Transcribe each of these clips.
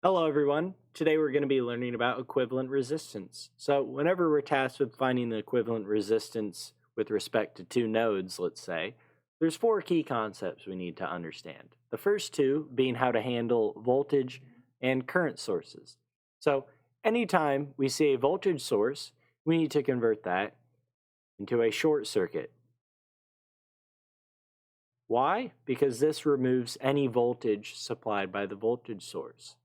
Hello, everyone. Today we're going to be learning about equivalent resistance. So, whenever we're tasked with finding the equivalent resistance with respect to two nodes, let's say, there's four key concepts we need to understand. The first two being how to handle voltage and current sources. So, anytime we see a voltage source, we need to convert that into a short circuit. Why? Because this removes any voltage supplied by the voltage source.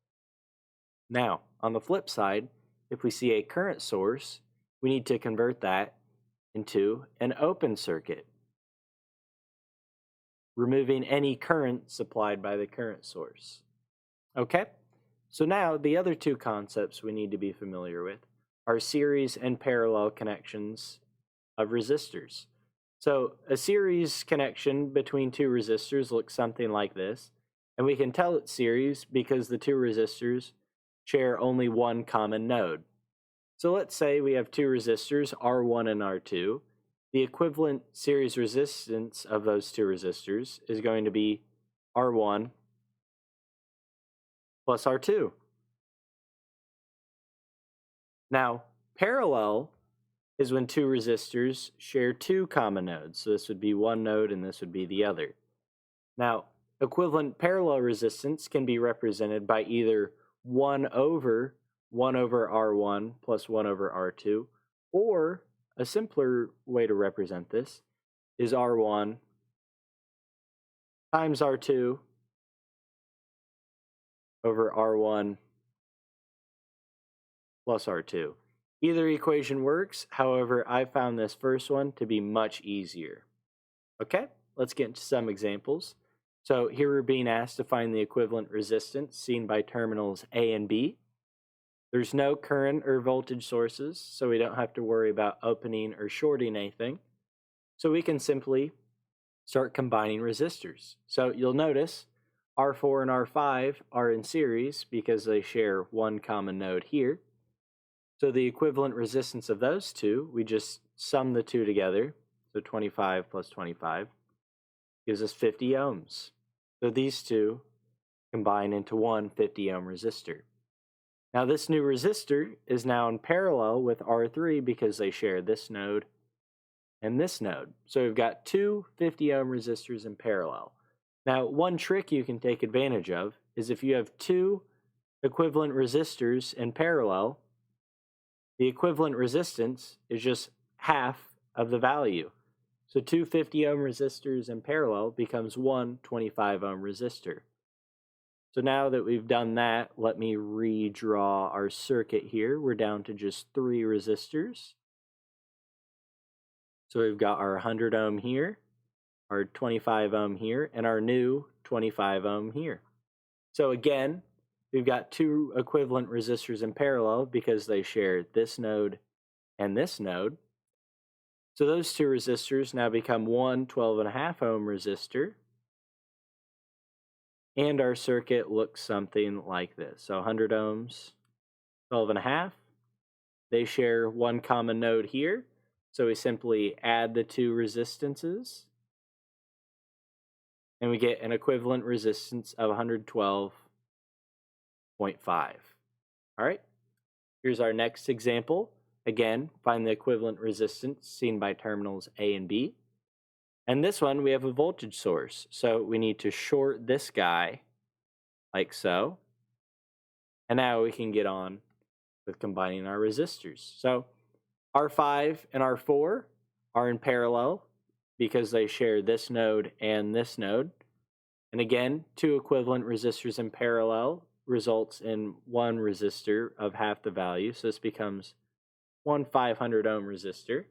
Now, on the flip side, if we see a current source, we need to convert that into an open circuit, removing any current supplied by the current source. Okay, so now the other two concepts we need to be familiar with are series and parallel connections of resistors. So a series connection between two resistors looks something like this, and we can tell it's series because the two resistors share only one common node. So let's say we have two resistors, R1 and R2. The equivalent series resistance of those two resistors is going to be R1 plus R2. Now, parallel is when two resistors share two common nodes. So this would be one node and this would be the other. Now, equivalent parallel resistance can be represented by either 1 over R1 plus 1 over R2, or a simpler way to represent this is R1 times R2 over R1 plus R2. Either equation works, however, I found this first one to be much easier. Okay, let's get into some examples. So here we're being asked to find the equivalent resistance seen by terminals A and B. There's no current or voltage sources, so we don't have to worry about opening or shorting anything. So we can simply start combining resistors. So you'll notice R4 and R5 are in series because they share one common node here. So the equivalent resistance of those two, we just sum the two together. So 25 plus 25 gives us 50 ohms. So these two combine into one 50 ohm resistor. Now this new resistor is now in parallel with R3 because they share this node and this node. So we've got two 50 ohm resistors in parallel. Now one trick you can take advantage of is if you have two equivalent resistors in parallel, the equivalent resistance is just half of the value. So two 50 ohm resistors in parallel becomes one 25 ohm resistor. So now that we've done that, let me redraw our circuit here. We're down to just three resistors. So we've got our 100 ohm here, our 25 ohm here, and our new 25 ohm here. So again, we've got two equivalent resistors in parallel because they share this node and this node. So those two resistors now become one 12.5 ohm resistor. And our circuit looks something like this. So 100 ohms, 12.5. They share one common node here. So we simply add the two resistances. And we get an equivalent resistance of 112.5. All right, here's our next example. Again, find the equivalent resistance seen by terminals A and B. And this one, we have a voltage source. So we need to short this guy like so. And now we can get on with combining our resistors. So R5 and R4 are in parallel because they share this node and this node. And again, two equivalent resistors in parallel results in one resistor of half the value. So this becomes one 500 ohm resistor.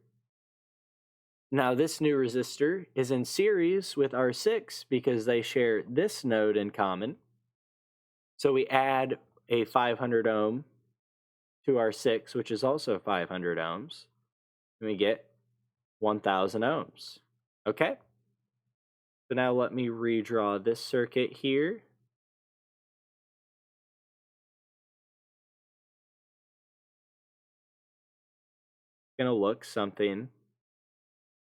Now this new resistor is in series with R6 because they share this node in common. So we add a 500 ohm to R6, which is also 500 ohms, and we get 1000 ohms. Okay? So now let me redraw this circuit here. It's going to look something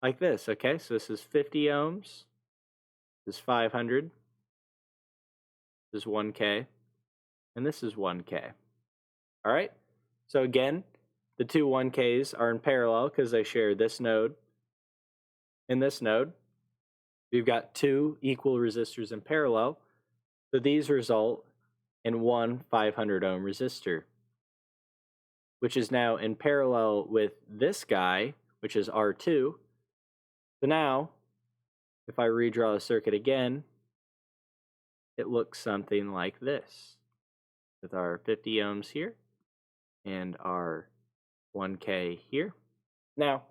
like this, okay? So this is 50 ohms, this is 500, this is 1K, and this is 1K. All right, so again, the two 1Ks are in parallel because they share this node and this node. We've got two equal resistors in parallel, so these result in one 500 ohm resistor, which is now in parallel with this guy, which is R2. So now, if I redraw the circuit again, it looks something like this, with our 50 ohms here and our 1K here. Now,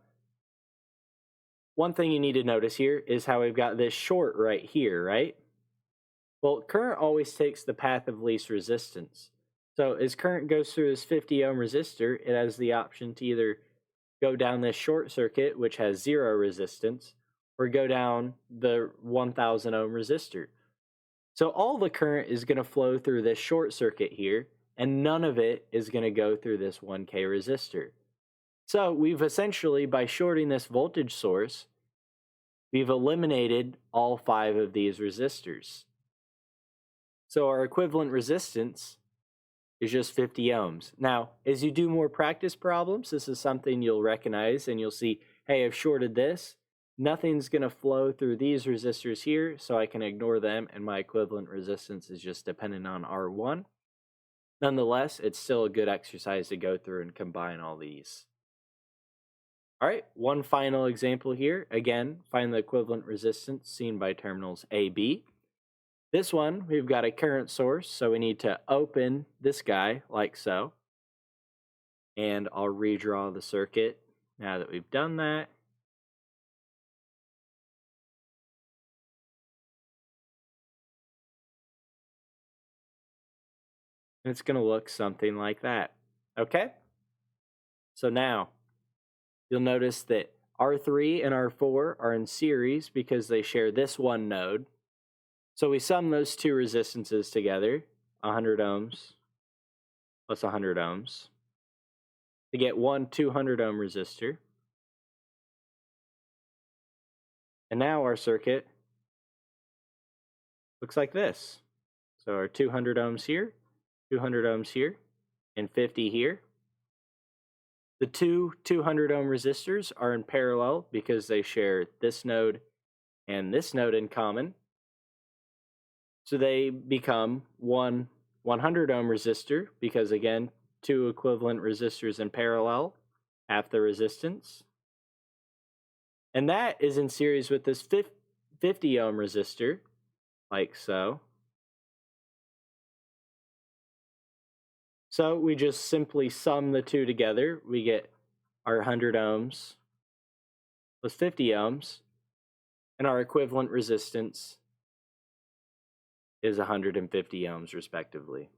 one thing you need to notice here is how we've got this short right here, right? Well, current always takes the path of least resistance. So as current goes through this 50 ohm resistor, it has the option to either go down this short circuit, which has 0 resistance, or go down the 1000 ohm resistor. So all the current is going to flow through this short circuit here, and none of it is going to go through this 1K resistor. So we've essentially, by shorting this voltage source, we've eliminated all 5 of these resistors. So our equivalent resistance is just 50 ohms. Now, as you do more practice problems, this is something you'll recognize, and you'll see, hey, I've shorted this. Nothing's going to flow through these resistors here, so I can ignore them, and my equivalent resistance is just dependent on R1. Nonetheless, it's still a good exercise to go through and combine all these. All right, one final example here. Again, find the equivalent resistance seen by terminals A, B. This one, we've got a current source, so we need to open this guy like so. And I'll redraw the circuit now that we've done that. And it's going to look something like that. Okay? So now, you'll notice that R3 and R4 are in series because they share this one node. So we sum those two resistances together, 100 ohms plus 100 ohms, to get one 200 ohm resistor. And now our circuit looks like this. So our 200 ohms here, 200 ohms here, and 50 here. The two 200 ohm resistors are in parallel because they share this node and this node in common. So they become one 100 ohm resistor because, again, two equivalent resistors in parallel, half the resistance. And that is in series with this 50 ohm resistor, like so. So we just simply sum the two together. We get our 100 ohms plus 50 ohms, and our equivalent resistance is 150 ohms respectively.